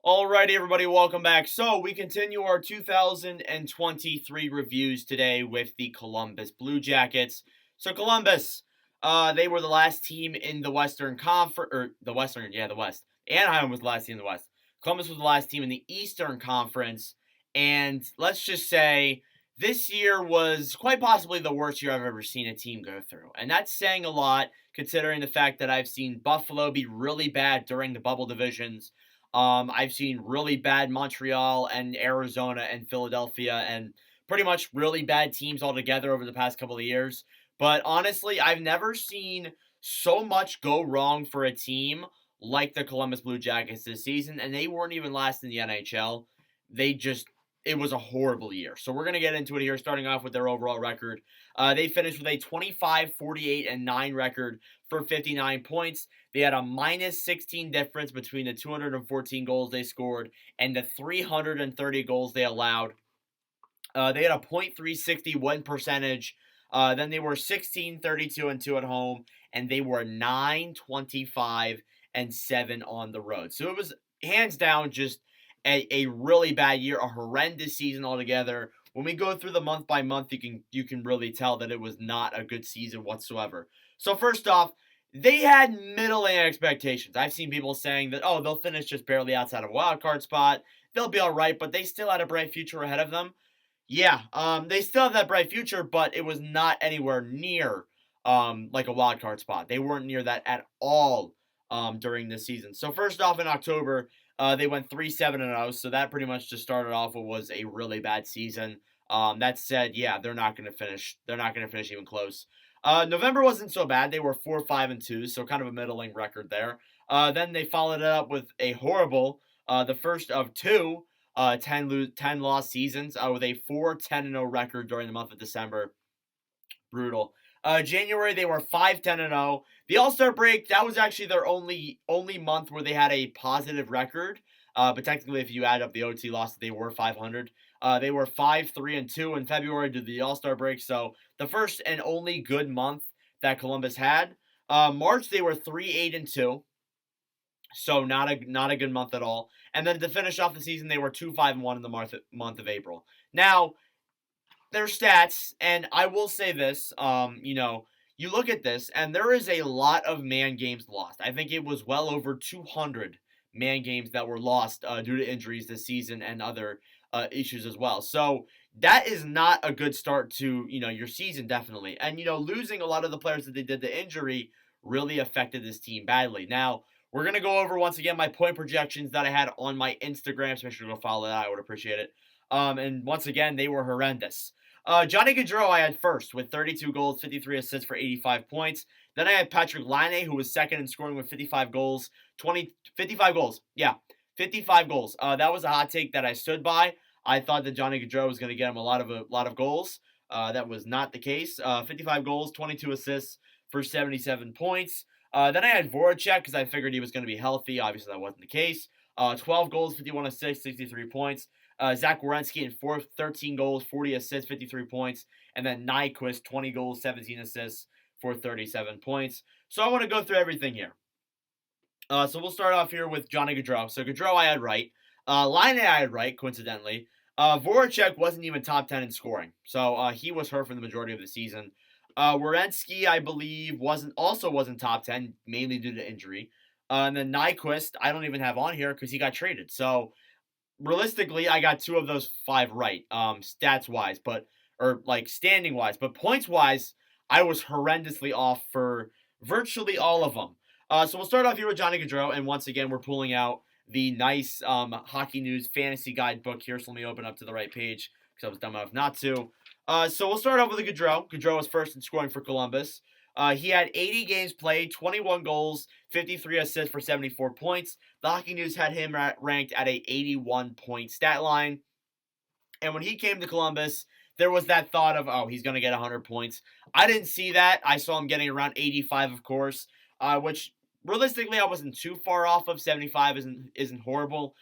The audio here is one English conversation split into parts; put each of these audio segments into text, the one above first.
Alrighty, everybody, welcome back. So, we continue our 2023 reviews today with the Columbus Blue Jackets. So, Columbus, they were the last team in the Western Conference, or the West. Anaheim was the last team in the West. Columbus was the last team in the Eastern Conference, and let's just say this year was quite possibly the worst year I've ever seen a team go through. And that's saying a lot, considering the fact that I've seen Buffalo be really bad during the bubble divisions. I've seen really bad Montreal and Arizona and Philadelphia and pretty much really bad teams altogether over the past couple of years. But honestly, I've never seen so much go wrong for a team like the Columbus Blue Jackets this season, and they weren't even last in the NHL. It was a horrible year. So we're going to get into it here, starting off with their overall record. They finished with a 25, 48, and 9 record for 59 points. They had a minus 16 difference between the 214 goals they scored and the 330 goals they allowed. They had a .360 win percentage. Then they were 16, 32, and 2 at home, and they were 9, 25, and 7 on the road. So it was hands down just a really bad year, a horrendous season altogether. When we go through the month by month, you can really tell that it was not a good season whatsoever. So first off, they had middling expectations. I've seen people saying that, oh, they'll finish just barely outside of a wild card spot. They'll be all right, but they still had a bright future ahead of them. Yeah, they still have that bright future, but it was not anywhere near like a wild card spot. They weren't near that at all during this season. So first off, in October, they went 3-7-0, so that pretty much just started off what was a really bad season. That said, yeah, they're not going to finish. They're not going to finish even close. November wasn't so bad. They were 4-5-2, so kind of a middling record there. Then they followed it up with a horrible, the first of two 10 loss seasons with a 4-10-0 record during the month of December. Brutal. January they were 5-10-0. The All-Star break, that was actually their only month where they had a positive record. But technically, if you add up the OT loss, they were 500. They were 5-3-2 in February to the All-Star break. So the first and only good month that Columbus had. March they were 3-8-2. So not a good month at all. And then to finish off the season, they were 2-5-1 in the month of April. Now, their stats, and I will say this, you look at this, and there is a lot of man games lost. I think it was well over 200 man games that were lost due to injuries this season and other issues as well. So that is not a good start to, your season, definitely. And, losing a lot of the players that they did to injury really affected this team badly. Now, we're going to go over, once again, my point projections that I had on my Instagram, so make sure to go follow that. I would appreciate it. And once again, they were horrendous. Johnny Gaudreau I had first with 32 goals, 53 assists for 85 points. Then I had Patrik Laine, who was second in scoring with 55 goals. 55 goals. Yeah, 55 goals. That was a hot take that I stood by. I thought that Johnny Gaudreau was going to get him a lot of goals. That was not the case. 55 goals, 22 assists for 77 points. Then I had Voracek because I figured he was going to be healthy. Obviously, that wasn't the case. 12 goals, 51 assists, 63 points. Zach Werenski in fourth, 13 goals, 40 assists, 53 points. And then Nyquist, 20 goals, 17 assists for 37 points. So I want to go through everything here. So we'll start off here with Johnny Gaudreau. So Gaudreau I had right. Laine I had right, coincidentally. Voracek wasn't even top 10 in scoring. So he was hurt for the majority of the season. Werenski, I believe, wasn't top 10, mainly due to injury. And then Nyquist, I don't even have on here because he got traded. So realistically, I got 2 of those 5 right, stats wise, standing wise, but points wise, I was horrendously off for virtually all of them. So we'll start off here with Johnny Gaudreau, and once again, we're pulling out the nice Hockey News Fantasy Guide book here. So let me open up to the right page because I was dumb enough not to. So we'll start off with the Gaudreau. Gaudreau was first in scoring for Columbus. He had 80 games played, 21 goals, 53 assists for 74 points. The Hockey News had him ranked at a 81-point stat line. And when he came to Columbus, there was that thought of, oh, he's going to get 100 points. I didn't see that. I saw him getting around 85, of course, which realistically I wasn't too far off of. 75 isn't horrible.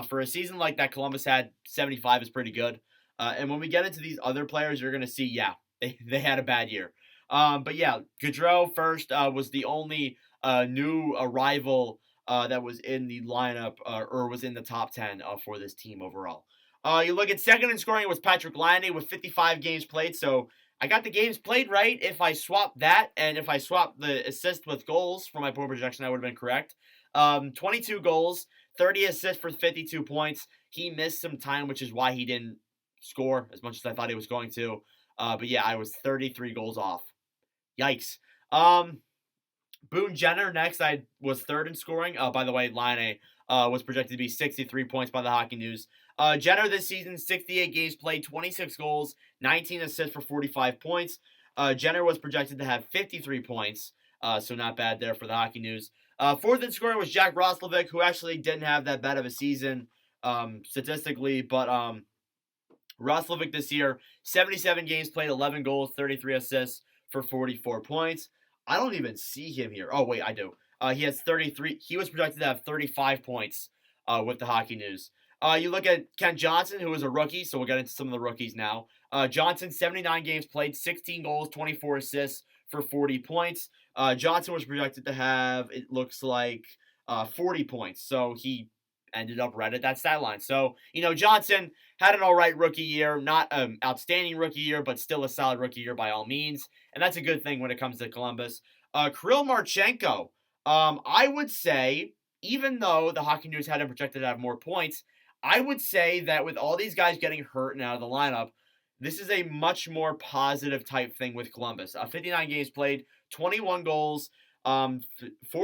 For a season like that Columbus had, 75 is pretty good. And when we get into these other players, you're going to see, yeah, they had a bad year. But yeah, Gaudreau first was the only new arrival that was in the lineup or was in the top 10 for this team overall. You look at second in scoring, it was Patrik Laine with 55 games played. So I got the games played right. If I swap that and if I swap the assist with goals for my point projection, I would have been correct. 22 goals, 30 assists for 52 points. He missed some time, which is why he didn't score as much as I thought he was going to. But yeah, I was 33 goals off. Yikes. Boone Jenner next. I was third in scoring. By the way, Laine was projected to be 63 points by the Hockey News. Jenner this season, 68 games played, 26 goals, 19 assists for 45 points. Jenner was projected to have 53 points, so not bad there for the Hockey News. Fourth in scoring was Jack Roslovic, who actually didn't have that bad of a season statistically, but Roslovic this year, 77 games played, 11 goals, 33 assists for 44 points. I don't even see him here. Oh, wait, I do. He has 33. He was projected to have 35 points with the Hockey News. You look at Kent Johnson, who is a rookie, so we'll get into some of the rookies now. Johnson, 79 games played, 16 goals, 24 assists for 40 points. Johnson was projected to have, it looks like, 40 points. So he ended up right at that stat line. So, Johnson had an all right rookie year. Not an outstanding rookie year, but still a solid rookie year by all means. And that's a good thing when it comes to Columbus. Kirill Marchenko, I would say, even though the Hockey News had him projected to have more points, I would say that with all these guys getting hurt and out of the lineup, this is a much more positive type thing with Columbus. 59 games played, 21 goals, 4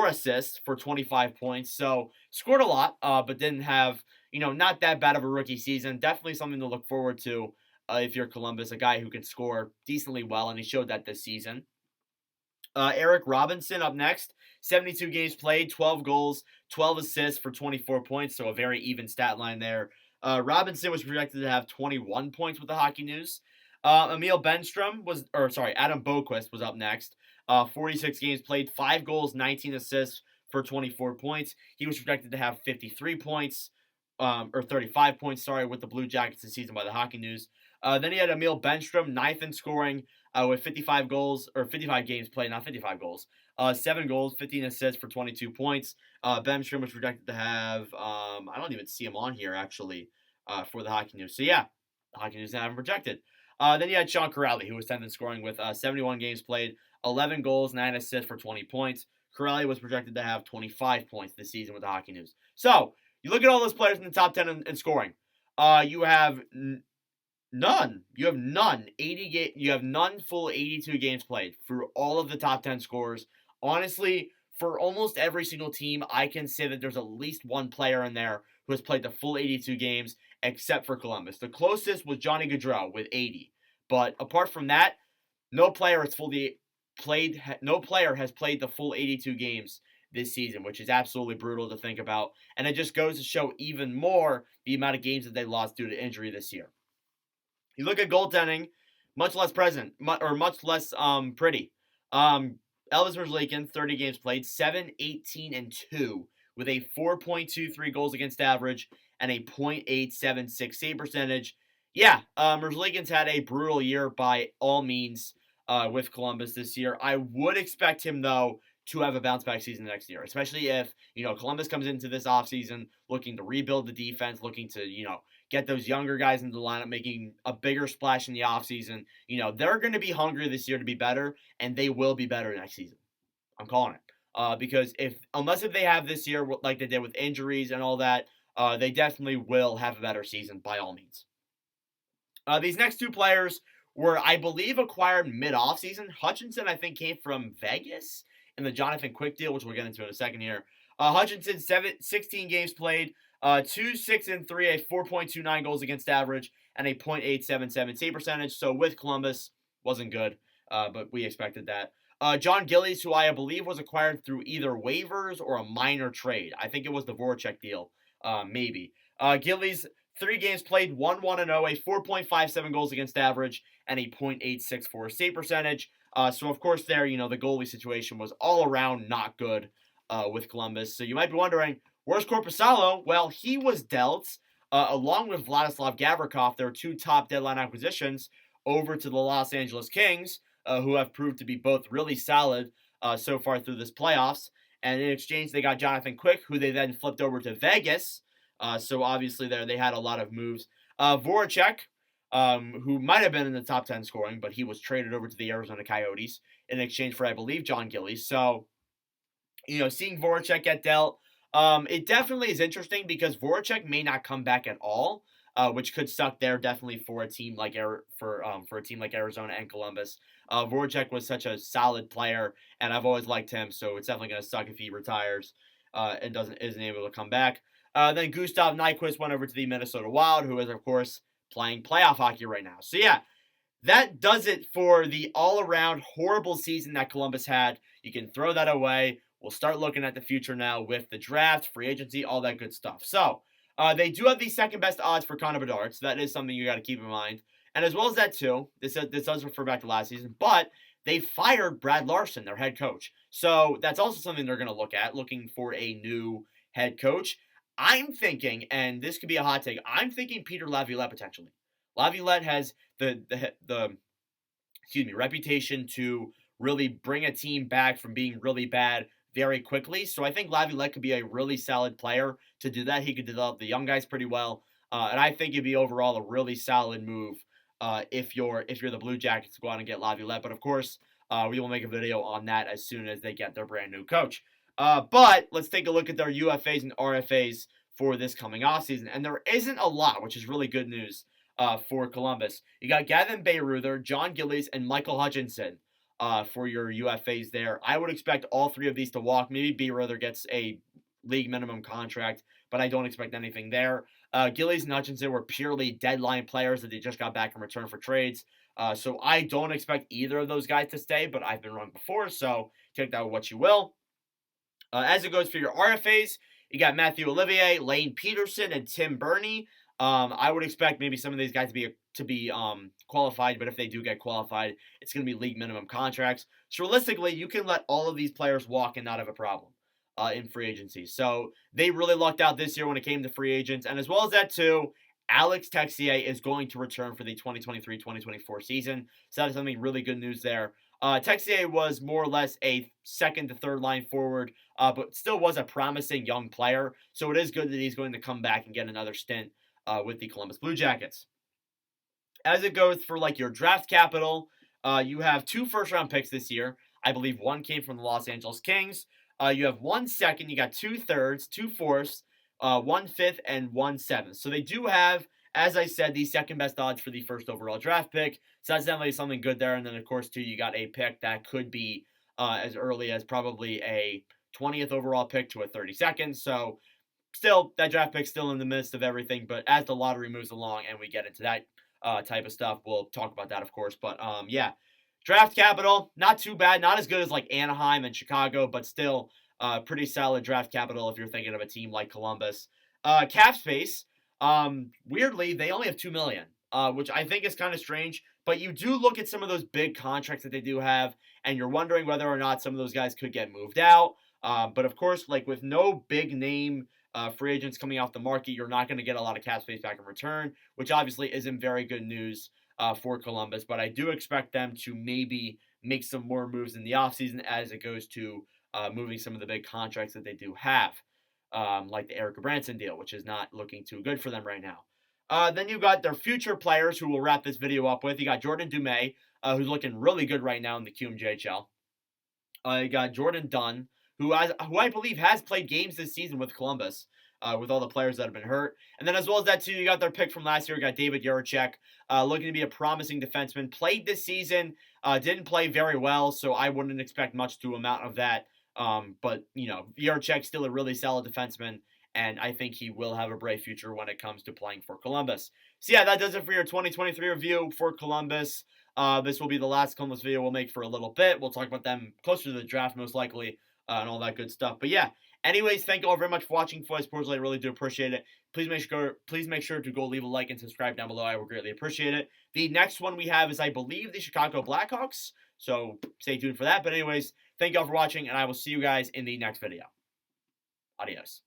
assists for 25 points. So scored a lot, but didn't have, not that bad of a rookie season. Definitely something to look forward to if you're Columbus, a guy who can score decently well, and he showed that this season. Eric Robinson up next, 72 games played, 12 goals, 12 assists for 24 points, so a very even stat line there. Robinson was projected to have 21 points with the Hockey News. Adam Boqvist was up next. 46 games played, 5 goals, 19 assists for 24 points. He was projected to have 53 points, or 35 points, with the Blue Jackets this season by the Hockey News. Then he had Emil Benstrom, ninth in scoring, with 55 games played, not 55 goals. 7 goals, 15 assists for 22 points. Benstrom was projected to have, I don't even see him on here, actually, for the Hockey News. So, yeah, the Hockey News have him projected. Then you had Sean Kuraly, who was 10th in scoring with 71 games played, 11 goals, 9 assists for 20 points. Kuraly was projected to have 25 points this season with the Hockey News. So, you look at all those players in the top 10 in scoring. You have none. You have none. You have none full 82 games played for all of the top 10 scorers. Honestly, for almost every single team, I can say that there's at least one player in there who has played the full 82 games, except for Columbus. The closest was Johnny Gaudreau with 80. But apart from that, no player has played the full 82 games this season, which is absolutely brutal to think about. And it just goes to show even more the amount of games that they lost due to injury this year. You look at goaltending, much less present, or much less pretty. Elvis Merzlikins, 30 games played, 7, 18, and 2, with a 4.23 goals against average and a .876 save percentage. Yeah, Merzlikins had a brutal year by all means with Columbus this year. I would expect him, though, to have a bounce-back season next year, especially if, Columbus comes into this offseason looking to rebuild the defense, looking to, get those younger guys into the lineup, making a bigger splash in the offseason. They're going to be hungry this year to be better, and they will be better next season. I'm calling it. Because unless they have this year like they did with injuries and all that, they definitely will have a better season by all means. These next two players were, I believe, acquired mid-offseason. Hutchinson, I think, came from Vegas in the Jonathan Quick deal, which we'll get into in a second here. Hutchinson, 16 games played, 2, 6, and 3, a 4.29 goals against average, and a .877 save percentage. So with Columbus, wasn't good, but we expected that. John Gillies, who I believe was acquired through either waivers or a minor trade. I think it was the Voracek deal, maybe. Gillies, 3 games played, 1-1-0, a 4.57 goals against average, and a .864 save percentage. So, of course, there, the goalie situation was all around not good with Columbus. So you might be wondering, where's Korpisalo? Well, he was dealt, along with Vladislav Gavrikov, their 2 top deadline acquisitions, over to the Los Angeles Kings, who have proved to be both really solid so far through this playoffs. And in exchange, they got Jonathan Quick, who they then flipped over to Vegas. So obviously there they had a lot of moves. Voracek, who might have been in the top 10 scoring, but he was traded over to the Arizona Coyotes in exchange for, I believe, John Gillies. So, seeing Voracek get dealt, it definitely is interesting because Voracek may not come back at all, which could suck there definitely for a team like Arizona and Columbus. Voracek was such a solid player, and I've always liked him, so it's definitely going to suck if he retires and isn't able to come back. Then Gustav Nyquist went over to the Minnesota Wild, who is, of course, playing playoff hockey right now. So, yeah, that does it for the all-around horrible season that Columbus had. You can throw that away. We'll start looking at the future now with the draft, free agency, all that good stuff. So, they do have the second best odds for Connor Bedard, so that is something you got to keep in mind. And as well as that, too, this does refer back to last season, but they fired Brad Larson, their head coach. So that's also something they're going to look at, looking for a new head coach. I'm thinking, and this could be a hot take, I'm thinking Peter Laviolette potentially. Laviolette has the reputation to really bring a team back from being really bad very quickly. So I think Laviolette could be a really solid player to do that. He could develop the young guys pretty well, and I think it'd be overall a really solid move if you're the Blue Jackets to go out and get Laviolette. But of course, we will make a video on that as soon as they get their brand new coach. But let's take a look at their UFAs and RFAs for this coming offseason. And there isn't a lot, which is really good news for Columbus. You got Gavin Bayreuther, John Gillies, and Michael Hutchinson for your UFAs there. I would expect all three of these to walk. Maybe Bayreuther gets a league minimum contract, but I don't expect anything there. Gillies and Hutchinson were purely deadline players that they just got back in return for trades. So I don't expect either of those guys to stay, but I've been wrong before, so take that with what you will. As it goes for your RFAs, you got Matthew Olivier, Lane Peterson, and Tim Burney. I would expect maybe some of these guys to be qualified, but if they do get qualified, it's going to be league minimum contracts. So realistically, you can let all of these players walk and not have a problem in free agency. So they really lucked out this year when it came to free agents. And as well as that, too, Alex Texier is going to return for the 2023-2024 season. So that is something really good news there. Texier was more or less a second to third line forward, but still was a promising young player. So it is good that he's going to come back and get another stint with the Columbus Blue Jackets. As it goes for like your draft capital, you have 2 first-round picks this year. I believe one came from the Los Angeles Kings. You have 1 second, you got 2 thirds, 2 fourths, 1 fifth, and 1 seventh. So they do have, as I said, the second best odds for the first overall draft pick. So that's definitely something good there. And then, of course, too, you got a pick that could be as early as probably a 20th overall pick to a 32nd. So still, that draft pick's still in the midst of everything. But as the lottery moves along and we get into that type of stuff, we'll talk about that, of course. But, yeah, draft capital, not too bad. Not as good as, like, Anaheim and Chicago, but still pretty solid draft capital if you're thinking of a team like Columbus. Cap space, weirdly, they only have $2 million, which I think is kind of strange. But you do look at some of those big contracts that they do have, and you're wondering whether or not some of those guys could get moved out. But of course, like with no big name free agents coming off the market, you're not going to get a lot of cap space back in return, which obviously isn't very good news for Columbus. But I do expect them to maybe make some more moves in the offseason as it goes to moving some of the big contracts that they do have, like the Eric Branson deal, which is not looking too good for them right now. Then you got their future players who we'll wrap this video up with. You got Jordan Dumais, who's looking really good right now in the QMJHL. You got Jordan Dunn, who I believe has played games this season with Columbus, with all the players that have been hurt. And then as well as that, too, you got their pick from last year. You got David Jiricek, looking to be a promising defenseman. Played this season, didn't play very well, so I wouldn't expect much to amount of that. But, Jiricek's still a really solid defenseman, and I think he will have a bright future when it comes to playing for Columbus. So, yeah, that does it for your 2023 review for Columbus. This will be the last Columbus video we'll make for a little bit. We'll talk about them closer to the draft, most likely, and all that good stuff. But, yeah, anyways, thank you all very much for watching Foy Sports. I really do appreciate it. Please make sure to go leave a like and subscribe down below. I would greatly appreciate it. The next one we have is, I believe, the Chicago Blackhawks. So, stay tuned for that. But, anyways, thank you all for watching, and I will see you guys in the next video. Adios.